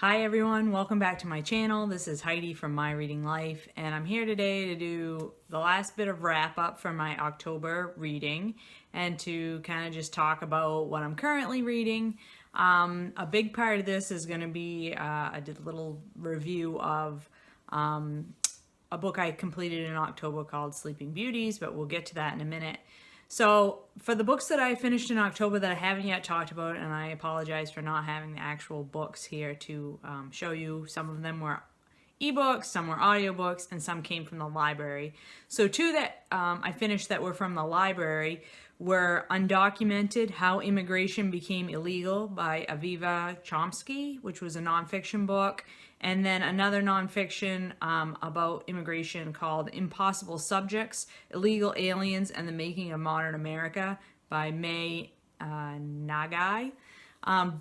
Hi everyone, welcome back to my channel. This is Heidi from My Reading Life, and I'm here today to do the last bit of wrap up for my October reading and to kind of just talk about what I'm currently reading. A big part of this is going to be I did a little review of a book I completed in October called Sleeping Beauties, but we'll get to that in a minute. So for the books that I finished in October that I haven't yet talked about, and I apologize for not having the actual books here to show you, some of them were ebooks, some were audiobooks, and some came from the library. So two that I finished that were from the library were Undocumented: How Immigration Became Illegal by Aviva Chomsky, which was a nonfiction book, and then another nonfiction about immigration called Impossible Subjects: Illegal Aliens and the Making of Modern America by May Nagai.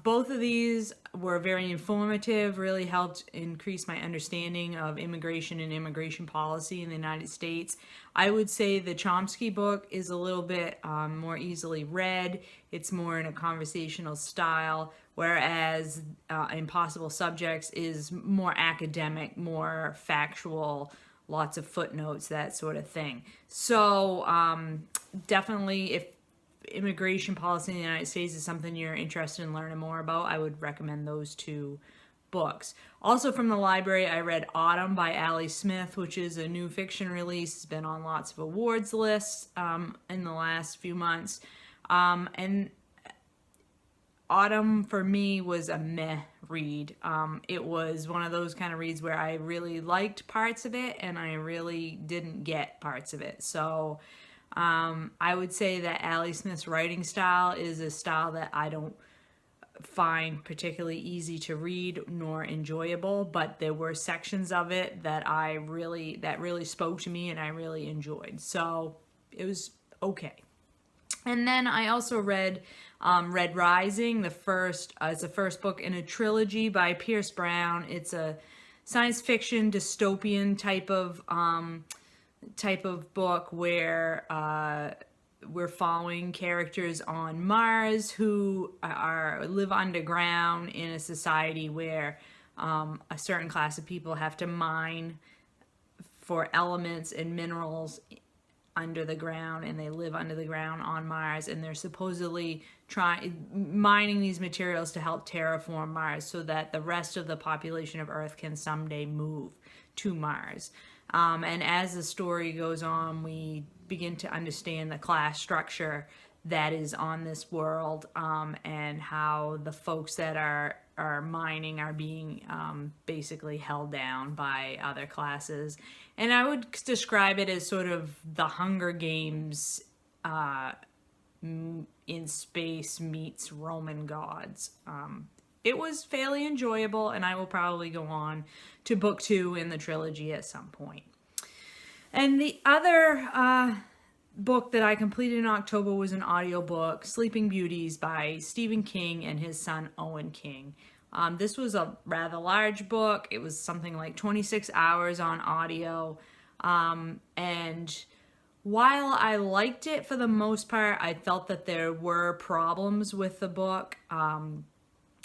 Both of these were very informative, really helped increase my understanding of immigration and immigration policy in the United States. I would say the Chomsky book is a little bit more easily read. It's more in a conversational style, whereas Impossible Subjects is more academic, more factual, lots of footnotes, that sort of thing. So definitely, if immigration policy in the United States is something you're interested in learning more about, I would recommend those two books. Also from the library, I read Autumn by Ali Smith, which is a new fiction release. It's been on lots of awards lists in the last few months. And Autumn for me was a meh read. It was one of those kind of reads where I really liked parts of it and I really didn't get parts of it. So I would say that Ali Smith's writing style is a style that I don't find particularly easy to read nor enjoyable, but there were sections of it that really spoke to me and I really enjoyed. So it was okay. And then I also read Red Rising, it's the first book in a trilogy by Pierce Brown. It's a science fiction dystopian type of book where we're following characters on Mars who live underground in a society where a certain class of people have to mine for elements and minerals under the ground, and they live under the ground on Mars, and they're supposedly mining these materials to help terraform Mars so that the rest of the population of Earth can someday move to Mars. And as the story goes on, we begin to understand the class structure that is on this world, and how the folks that are mining are being basically held down by other classes. And I would describe it as sort of the Hunger Games in space meets Roman gods. It was fairly enjoyable, and I will probably go on to book 2 in the trilogy at some point. And the other book that I completed in October was an audiobook, Sleeping Beauties by Stephen King and his son Owen King. This was a rather large book. It was something like 26 hours on audio. And while I liked it for the most part, I felt that there were problems with the book.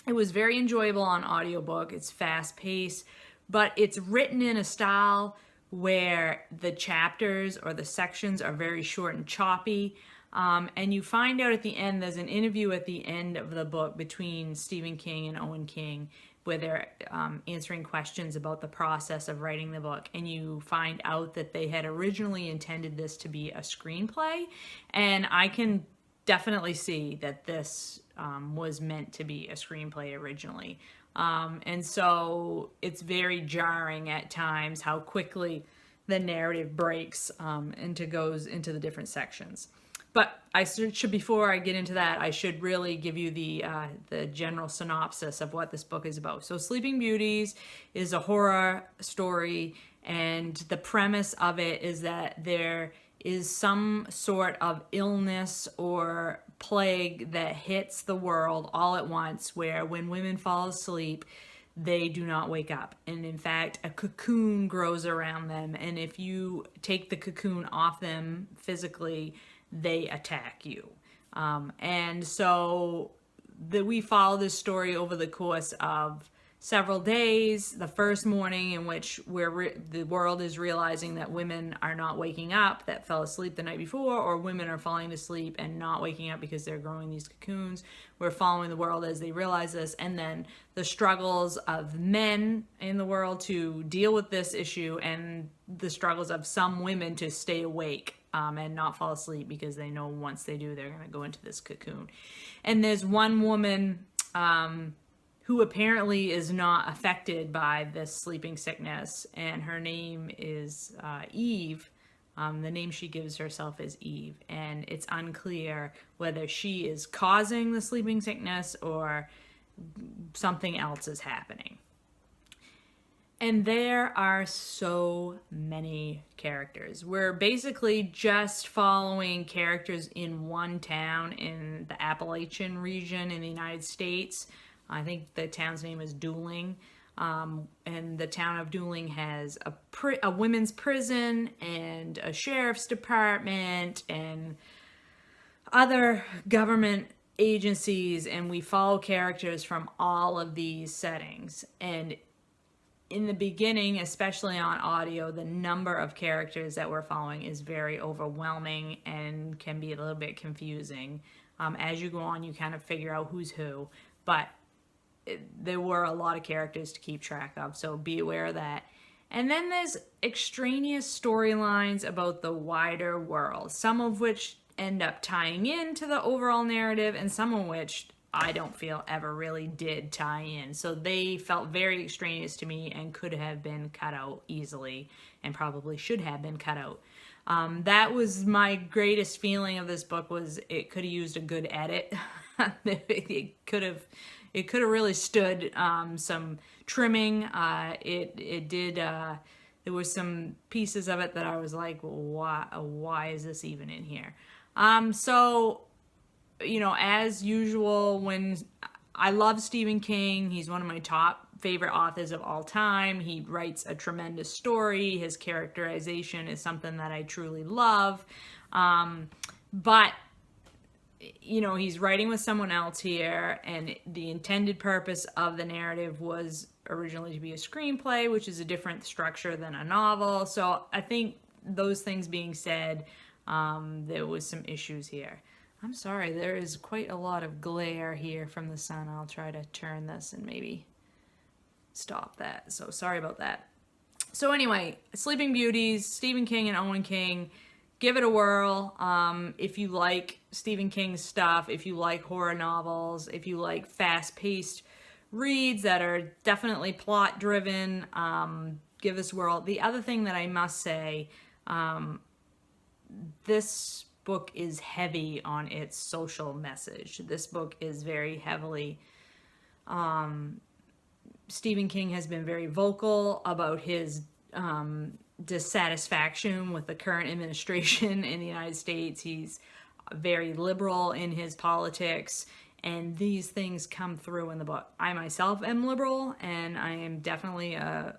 It was very enjoyable on audiobook. It's fast paced, but it's written in a style where the chapters or the sections are very short and choppy. And you find out at the end, there's an interview at the end of the book between Stephen King and Owen King where they're answering questions about the process of writing the book. And you find out that they had originally intended this to be a screenplay. And I can definitely see that this was meant to be a screenplay originally. And so it's very jarring at times how quickly the narrative breaks goes into the different sections. But before I get into that, I should really give you the general synopsis of what this book is about. So Sleeping Beauties is a horror story, and the premise of it is that there is some sort of illness or plague that hits the world all at once, where when women fall asleep, they do not wake up. And in fact, a cocoon grows around them. And if you take the cocoon off them physically, they attack you. And so we follow this story over the course of several days. The first morning in which the world is realizing that women are not waking up that fell asleep the night before, or women are falling asleep and not waking up because they're growing these cocoons. We're following the world as they realize this, and then the struggles of men in the world to deal with this issue, and the struggles of some women to stay awake and not fall asleep because they know once they do, they're going to go into this cocoon. And there's one woman who apparently is not affected by this sleeping sickness, and her name is Eve. The name she gives herself is Eve, and it's unclear whether she is causing the sleeping sickness or something else is happening. And there are so many characters. We're basically just following characters in one town in the Appalachian region in the United States. I think the town's name is Dooling. And the town of Dooling has a women's prison and a sheriff's department and other government agencies. And we follow characters from all of these settings. And in the beginning, especially on audio, the number of characters that we're following is very overwhelming and can be a little bit confusing. As you go on, you kind of figure out who's who, but there were a lot of characters to keep track of, so be aware of that. And then there's extraneous storylines about the wider world, some of which end up tying into the overall narrative, and some of which I don't feel ever really did tie in. So they felt very extraneous to me and could have been cut out easily, and probably should have been cut out. That was my greatest feeling of this book, was it could have used a good edit. It could have really stood some trimming. It did. There was some pieces of it that I was like, why is this even in here? So, as usual, when I love Stephen King, he's one of my top favorite authors of all time. He writes a tremendous story. His characterization is something that I truly love. But he's writing with someone else here, and the intended purpose of the narrative was originally to be a screenplay, which is a different structure than a novel. So I think those things being said, there was some issues here. I'm sorry, there is quite a lot of glare here from the sun. I'll try to turn this and maybe stop that. So sorry about that. So anyway, Sleeping Beauties, Stephen King and Owen King. Give it a whirl. If you like Stephen King's stuff, if you like horror novels, if you like fast-paced reads that are definitely plot-driven, give this a whirl. The other thing that I must say, this book is heavy on its social message. This book is very heavily... Stephen King has been very vocal about his dissatisfaction with the current administration in the United States. He's very liberal in his politics, and these things come through in the book. I myself am liberal, and I am definitely a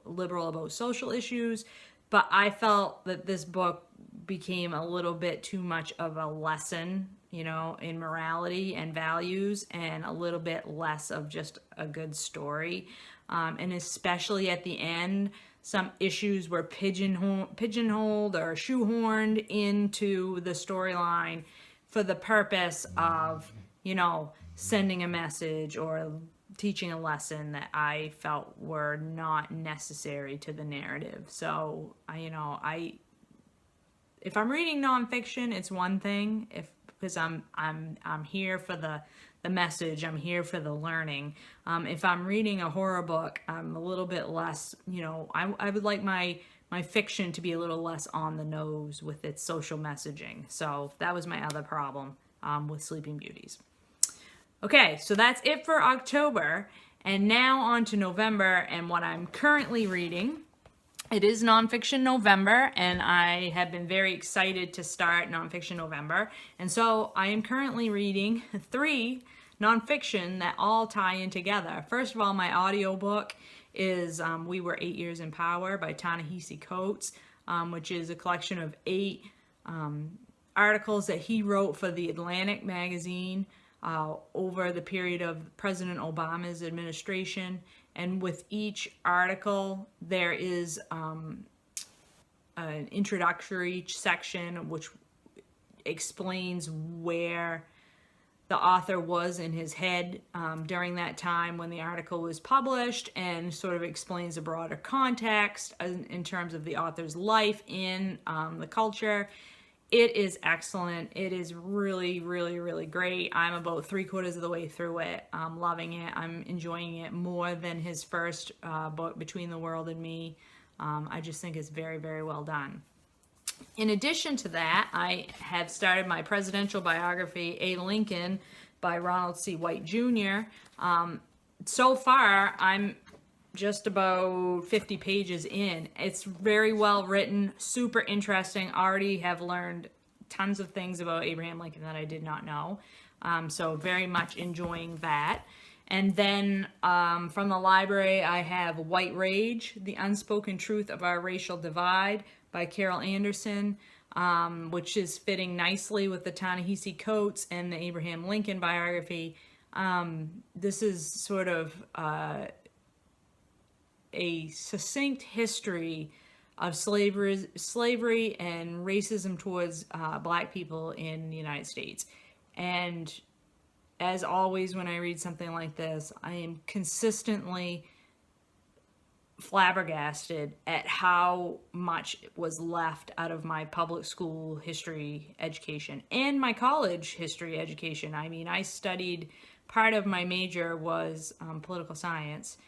liberal about social issues, but I felt that this book became a little bit too much of a lesson, in morality and values, and a little bit less of just a good story. And especially at the end, some issues were pigeonholed or shoehorned into the storyline for the purpose of, sending a message or teaching a lesson that I felt were not necessary to the narrative. So, if I'm reading nonfiction, it's one thing. Because I'm here for the message, I'm here for the learning. If I'm reading a horror book, I'm a little bit less, I would like my fiction to be a little less on the nose with its social messaging. So that was my other problem with Sleeping Beauties. Okay, so that's it for October. And now on to November and what I'm currently reading. It is Nonfiction November, and I have been very excited to start Nonfiction November. And so I am currently reading 3 nonfiction that all tie in together. First of all, my audiobook is We Were 8 Years in Power by Ta-Nehisi Coates, which is a collection of 8 articles that he wrote for The Atlantic magazine. over the period of President Obama's administration. And with each article, there is an introductory section which explains where the author was in his head during that time when the article was published, and sort of explains a broader context in terms of the author's life in the culture. It is excellent. It is really, really, really great. I'm about 3/4 of the way through it. I'm loving it. I'm enjoying it more than his first book, Between the World and Me. I just think it's very, very well done. In addition to that, I have started my presidential biography, A Lincoln, by Ronald C. White Jr. So far, I'm just about 50 pages in. It's very well written, super interesting. Already have learned tons of things about Abraham Lincoln that I did not know. So very much enjoying that. And then from the library, I have White Rage, The Unspoken Truth of Our Racial Divide by Carol Anderson, which is fitting nicely with the Ta-Nehisi Coates and the Abraham Lincoln biography. This is sort of a succinct history of slavery and racism towards black people in the United States. And as always, when I read something like this, I am consistently flabbergasted at how much was left out of my public school history education and my college history education. I mean, I studied, part of my major was political science.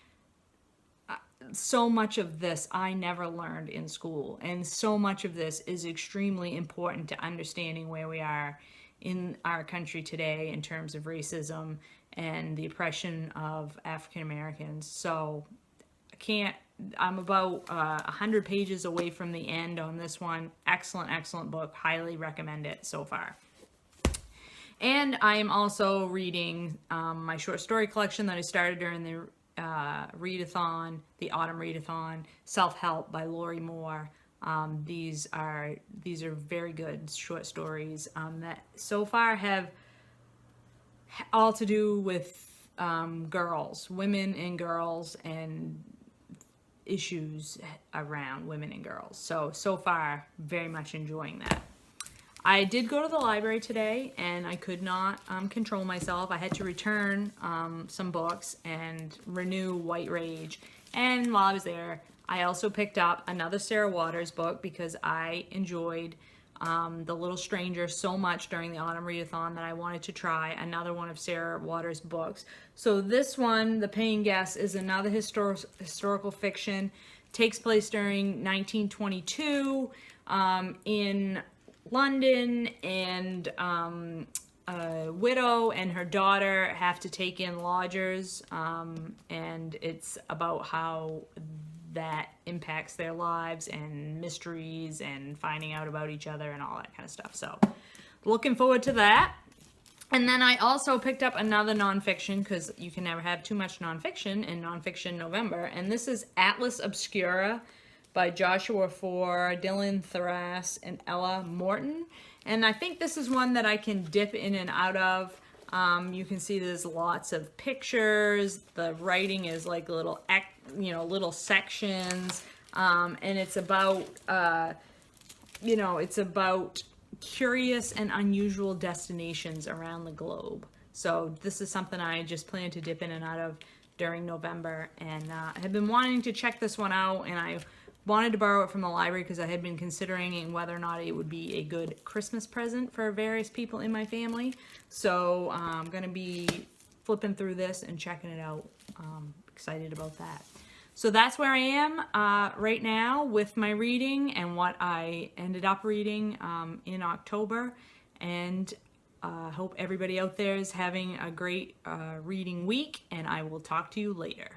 So much of this I never learned in school, and so much of this is extremely important to understanding where we are in our country today in terms of racism and the oppression of African Americans. So I'm about 100 pages away from the end on this one. Excellent, excellent book. Highly recommend it so far. And I am also reading my short story collection that I started during the readathon, the autumn readathon, Self-Help by Lori Moore. These are very good short stories that so far have all to do with girls, women and girls, and issues around women and girls. So far, very much enjoying that. I did go to the library today, and I could not control myself. I had to return some books and renew White Rage. And while I was there, I also picked up another Sarah Waters book because I enjoyed The Little Stranger so much during the autumn readathon that I wanted to try another one of Sarah Waters' books. So this one, The Paying Guest, is another historical fiction. Takes place during 1922 in London, and a widow and her daughter have to take in lodgers, and it's about how that impacts their lives and mysteries and finding out about each other and all that kind of stuff. So looking forward to that. And then I also picked up another nonfiction, because you can never have too much nonfiction in Nonfiction November, and this is Atlas Obscura by Joshua Foer, Dylan Thrass, and Ella Morton. And I think this is one that I can dip in and out of. You can see there's lots of pictures. The writing is like little sections. And it's about, it's about curious and unusual destinations around the globe. So this is something I just plan to dip in and out of during November. And I have been wanting to check this one out, and I wanted to borrow it from the library because I had been considering whether or not it would be a good Christmas present for various people in my family. So I'm going to be flipping through this and checking it out. Excited about that. So that's where I am right now with my reading and what I ended up reading in October. And hope everybody out there is having a great reading week, and I will talk to you later.